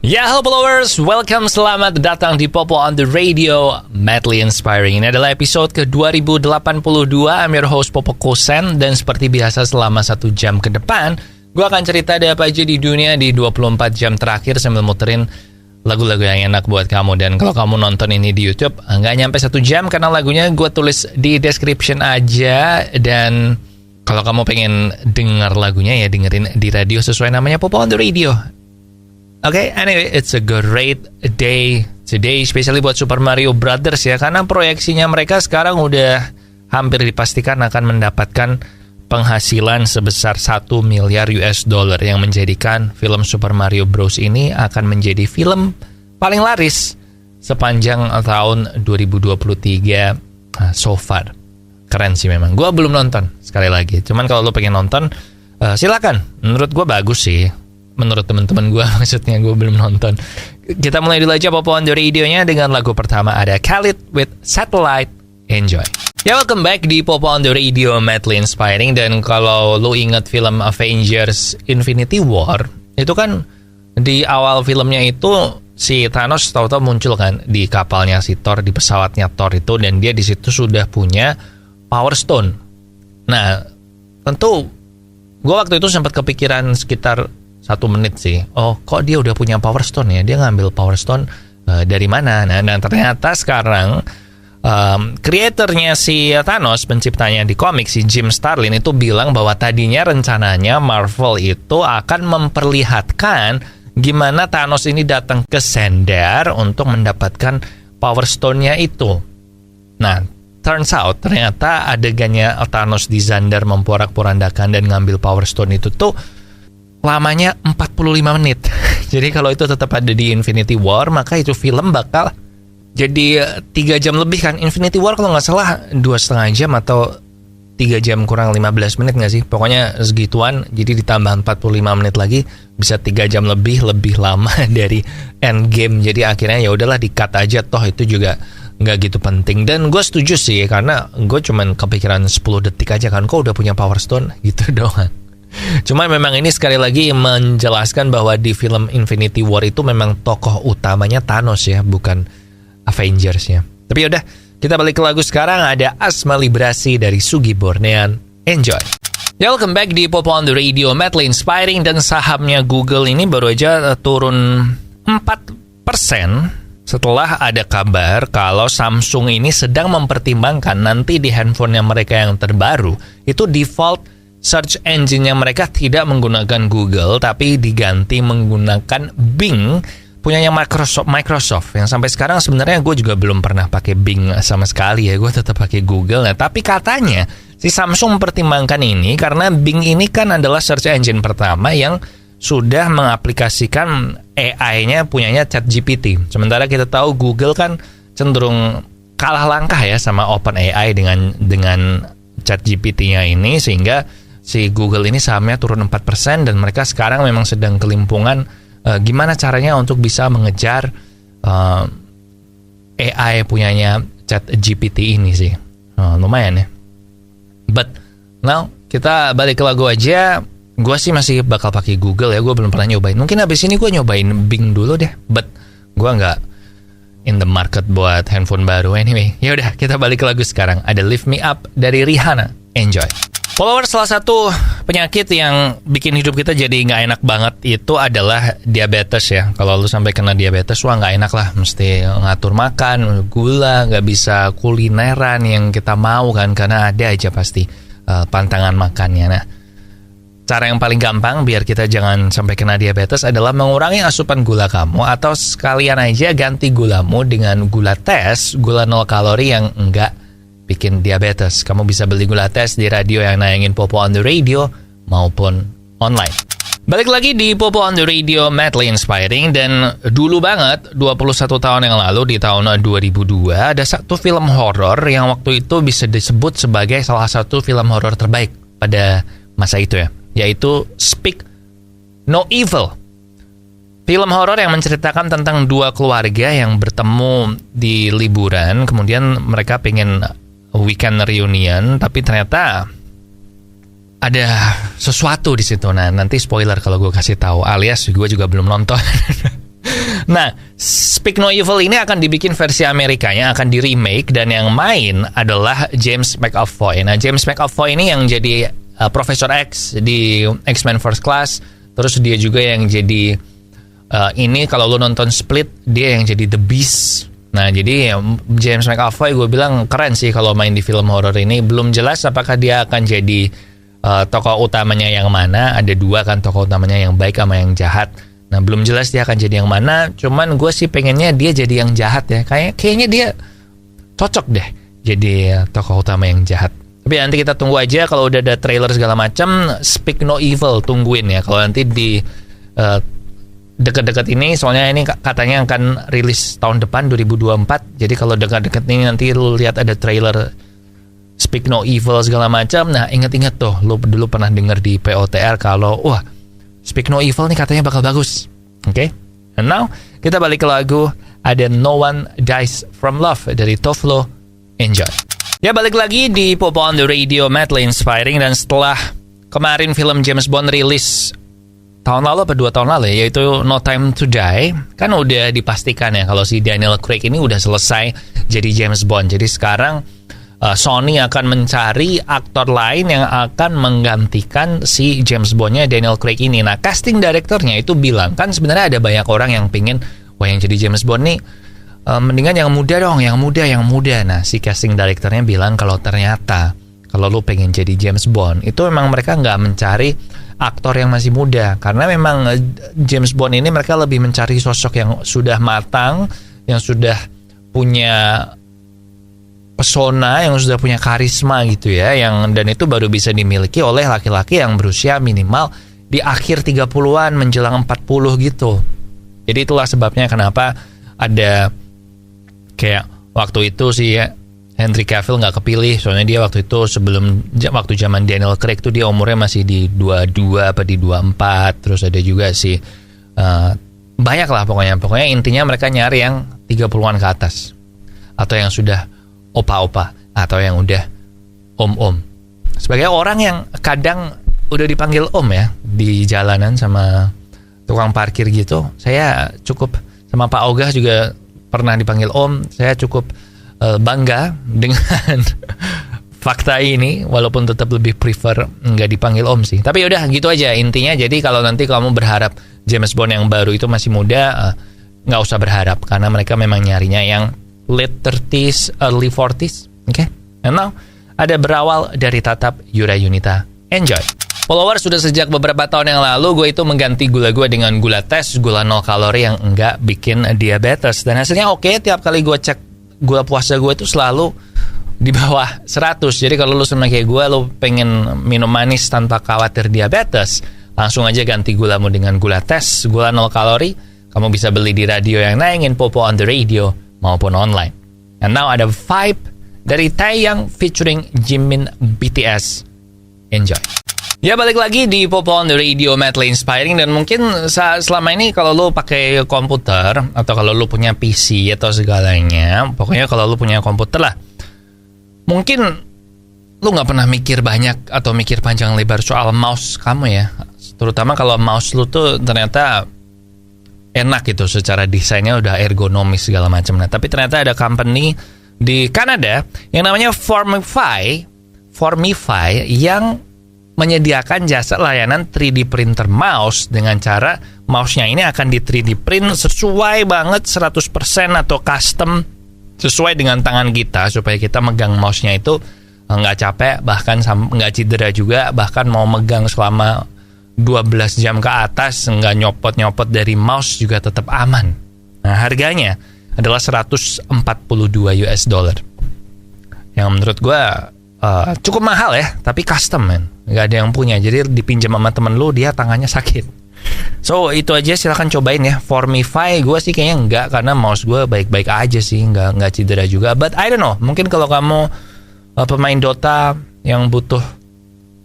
Ya, halo followers, welcome, selamat datang di Popo on the Radio, Madly Inspiring. Ini adalah episode ke-2082, I'm your host Popo Kosen, dan seperti biasa selama 1 jam ke depan, gue akan cerita ada apa aja di dunia di 24 jam terakhir sambil muterin lagu-lagu yang enak buat kamu. Dan kalau kamu nonton ini di YouTube, nggak nyampe 1 jam karena lagunya gue tulis di description aja. Dan kalau kamu pengen dengar lagunya ya dengerin di radio sesuai namanya Popo on the Radio. Okay, anyway, it's a great day today, especially buat Super Mario Brothers ya, karena proyeksinya mereka sekarang udah hampir dipastikan akan mendapatkan penghasilan sebesar 1 miliar US dollar yang menjadikan film Super Mario Bros. Ini akan menjadi film paling laris sepanjang tahun 2023 so far. Keren sih memang. Gue belum nonton sekali lagi. Cuman kalau lo pengen nonton, silakan. Menurut gue bagus sih. Menurut teman-teman gue, maksudnya gue belum nonton. Kita mulai dulu aja Popo on the Radio-nya dengan lagu pertama, ada Khalid with Satellite. Enjoy. Ya, welcome back di Popo on the Radio, Madly Inspiring. Dan kalau lo ingat film Avengers Infinity War, itu kan di awal filmnya itu si Thanos tahu-tahu muncul kan di kapalnya si Thor, di pesawatnya Thor itu, dan dia di situ sudah punya Power Stone. Nah, tentu gue waktu itu sempat kepikiran sekitar 1 menit sih. Oh, kok dia udah punya Power Stone ya? Dia ngambil Power Stone dari mana? Nah, dan ternyata sekarang kreatornya si Thanos, penciptanya di komik, si Jim Starlin itu bilang bahwa tadinya rencananya Marvel itu akan memperlihatkan gimana Thanos ini datang ke Xandar untuk mendapatkan Power Stone-nya itu. Nah, turns out ternyata adegannya Thanos di Xandar memporak-porandakan dan ngambil Power Stone itu tuh lamanya 45 menit. Jadi kalau itu tetap ada di Infinity War, maka itu film bakal jadi 3 jam lebih kan. Infinity War kalau nggak salah 2,5 jam atau 3 jam kurang 15 menit nggak sih? Pokoknya segituan, jadi ditambah 45 menit lagi, bisa 3 jam lebih lama dari Endgame. Jadi akhirnya ya udahlah di-cut aja, toh itu juga nggak gitu penting. Dan gue setuju sih, karena gue cuman kepikiran 10 detik aja kan, kok udah punya Power Stone gitu doang. Cuma memang ini sekali lagi menjelaskan bahwa di film Infinity War itu memang tokoh utamanya Thanos ya, bukan Avengers ya. Tapi yaudah, kita balik ke lagu sekarang, ada Asma Librasi dari Sugi Bornean. Enjoy. Ya, welcome back di Popo on the Radio, Madly Inspiring. Dan sahamnya Google ini baru aja turun 4% setelah ada kabar kalau Samsung ini sedang mempertimbangkan nanti di handphonenya mereka yang terbaru itu default search engine-nya mereka tidak menggunakan Google, tapi diganti menggunakan Bing, punyanya Microsoft. Yang sampai sekarang sebenarnya gue juga belum pernah pakai Bing sama sekali ya, gue tetap pakai Google. Nah, tapi katanya si Samsung mempertimbangkan ini karena Bing ini kan adalah search engine pertama yang sudah mengaplikasikan AI-nya punyanya ChatGPT. Sementara kita tahu Google kan cenderung kalah langkah ya sama OpenAI dengan ChatGPT-nya ini, sehingga si Google ini sahamnya turun 4% dan mereka sekarang memang sedang kelimpungan gimana caranya untuk bisa mengejar AI punyanya ChatGPT ini sih. Lumayan ya. But now kita balik ke lagu aja. Gue sih masih bakal pakai Google ya, gue belum pernah nyobain. Mungkin abis ini gue nyobain Bing dulu deh. But gue nggak in the market buat handphone baru anyway. Ya udah, kita balik ke lagu sekarang. Ada Lift Me Up dari Rihanna. Enjoy. Followers, salah satu penyakit yang bikin hidup kita jadi nggak enak banget itu adalah diabetes ya. Kalau lu sampai kena diabetes, wah nggak enak lah. Mesti ngatur makan, gula, nggak bisa kulineran yang kita mau kan, karena ada aja pasti pantangan makannya. Nah, cara yang paling gampang biar kita jangan sampai kena diabetes adalah mengurangi asupan gula kamu, atau sekalian aja ganti gulamu dengan gula tes, gula 0 kalori yang enggak bikin diabetes. Kamu bisa beli gula tes di radio yang nayangin Popo on the Radio maupun online. Balik lagi di Popo on the Radio, Madly Inspiring. Dan dulu banget, 21 tahun yang lalu, di tahun 2002, ada satu film horor yang waktu itu bisa disebut sebagai salah satu film horor terbaik pada masa itu ya, yaitu Speak No Evil. Film horor yang menceritakan tentang 2 keluarga yang bertemu di liburan, kemudian mereka pengen weekend reunion, tapi ternyata ada sesuatu di situ. Nah, nanti spoiler kalau gue kasih tahu, alias gue juga belum nonton. Nah, Speak No Evil ini akan dibikin versi Amerikanya, akan di remake, dan yang main adalah James McAvoy. Nah, James McAvoy ini yang jadi Profesor X di X-Men First Class. Terus dia juga yang jadi ini kalau lo nonton Split, dia yang jadi The Beast. Nah, jadi James McAvoy gue bilang keren sih kalau main di film horor ini. Belum jelas apakah dia akan jadi tokoh utamanya yang mana. Ada dua kan tokoh utamanya, yang baik sama yang jahat. Nah, belum jelas dia akan jadi yang mana. Cuman gue sih pengennya dia jadi yang jahat ya. Kayaknya dia cocok deh jadi tokoh utama yang jahat. Tapi nanti kita tunggu aja, kalau udah ada trailer segala macam. Speak No Evil, tungguin ya. Kalau nanti di dekat-dekat ini, soalnya ini katanya akan rilis tahun depan 2024. Jadi kalau dekat-dekat ini nanti lu lihat ada trailer Speak No Evil segala macam. Nah, ingat-ingat tuh, lu dulu pernah dengar di POTR kalau wah, Speak No Evil nih katanya bakal bagus. Oke? And now kita balik ke lagu, ada No One Dies From Love dari Toflo. Enjoy. Ya, balik lagi di Popo on the Radio, madly inspiring. Dan setelah kemarin film James Bond rilis tahun lalu apa 2 tahun lalu ya, yaitu No Time to Die, kan udah dipastikan ya kalau si Daniel Craig ini udah selesai jadi James Bond. Jadi sekarang Sony akan mencari aktor lain yang akan menggantikan si James Bondnya Daniel Craig ini. Nah, casting directornya itu bilang, kan sebenarnya ada banyak orang yang pingin, wah yang jadi James Bond nih mendingan yang muda dong, yang muda. Nah, si casting directornya bilang kalau ternyata kalau lu pengen jadi James Bond, itu memang mereka nggak mencari aktor yang masih muda, karena memang James Bond ini mereka lebih mencari sosok yang sudah matang, yang sudah punya pesona, yang sudah punya karisma gitu ya, dan itu baru bisa dimiliki oleh laki-laki yang berusia minimal di akhir 30-an menjelang 40 gitu. Jadi itulah sebabnya kenapa ada kayak waktu itu sih ya, Henry Cavill nggak kepilih, soalnya dia waktu itu waktu zaman Daniel Craig tuh dia umurnya masih di 22 apa di 24. Terus ada juga sih banyak lah pokoknya intinya mereka nyari yang 30-an ke atas, atau yang sudah opa-opa, atau yang udah om-om. Sebagai orang yang kadang udah dipanggil om ya di jalanan sama tukang parkir gitu, saya cukup, sama Pak Ogah juga pernah dipanggil om, saya cukup bangga dengan fakta ini, walaupun tetap lebih prefer nggak dipanggil om sih. Tapi udah gitu aja intinya. Jadi kalau nanti kamu berharap James Bond yang baru itu masih muda, nggak usah berharap, karena mereka memang nyarinya yang late 30s, early 40s. Oke? And now ada Berawal dari Tatap Yura Yunita. Enjoy. Followers, sudah sejak beberapa tahun yang lalu gue itu mengganti gula gue dengan gula tes, gula 0 kalori yang enggak bikin diabetes. Dan hasilnya oke, tiap kali gue cek gula puasa gue itu selalu di bawah 100. Jadi kalau lu sama kayak gue, lu pengen minum manis tanpa khawatir diabetes, langsung aja ganti gulamu dengan gula tes, gula 0 kalori. Kamu bisa beli di radio yang nayangin Popo on the Radio maupun online. And now ada Vibe dari Taeyang featuring Jimin BTS. Enjoy. Ya, balik lagi di Popo on the Radio, madly inspiring. Dan mungkin selama ini kalau lu pakai komputer, atau kalau lu punya PC atau segalanya, pokoknya kalau lu punya komputer lah, mungkin lu gak pernah mikir banyak atau mikir panjang lebar soal mouse kamu ya. Terutama kalau mouse lu tuh ternyata enak gitu, secara desainnya udah ergonomis segala macam. Nah, tapi ternyata ada company di Kanada yang namanya Formify yang menyediakan jasa layanan 3D printer mouse, dengan cara mouse-nya ini akan di 3D print sesuai banget 100% atau custom sesuai dengan tangan kita, supaya kita megang mouse-nya itu nggak capek, bahkan nggak cedera juga, bahkan mau megang selama 12 jam ke atas nggak nyopot-nyopot dari mouse juga tetap aman. Nah, harganya adalah $142, yang menurut gue cukup mahal ya, tapi custom man, nggak ada yang punya. Jadi dipinjam sama temen lu, dia tangannya sakit. So itu aja, silahkan cobain ya Formify. Gue sih kayaknya enggak, karena mouse gue baik-baik aja sih, nggak cedera juga. But I don't know, mungkin kalau kamu pemain Dota yang butuh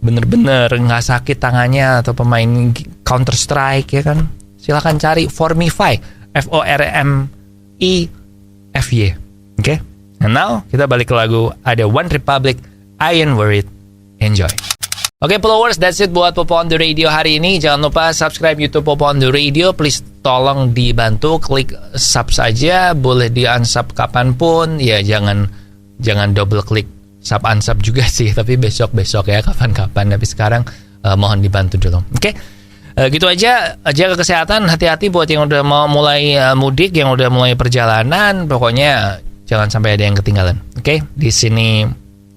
bener-bener nggak sakit tangannya, atau pemain Counter Strike ya kan, silahkan cari Formify, FORMIFY. Oke? And now kita balik ke lagu, ada One Republic, I Ain't Worried. Enjoy. Oke, followers, that's it buat Popo on the Radio hari ini. Jangan lupa subscribe YouTube Popo on the Radio. Please tolong dibantu klik sub saja. Boleh di unsub kapanpun. Ya jangan double klik sub unsub juga sih. Tapi besok ya kapan-kapan. Tapi sekarang mohon dibantu dulu. Oke. Gitu aja. Jaga kesehatan. Hati-hati buat yang udah mau mulai mudik, yang udah mulai perjalanan. Pokoknya jangan sampai ada yang ketinggalan. Oke. Di sini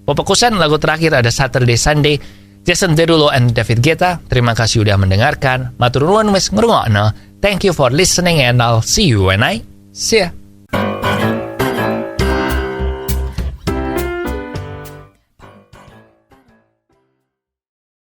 Popo Kosen, lagu terakhir ada Saturday Sunday. Jason Derulo and David Guetta, terima kasih udah mendengarkan. Matur nuwun wis ngrungokno. Thank you for listening and I'll see you when I see ya.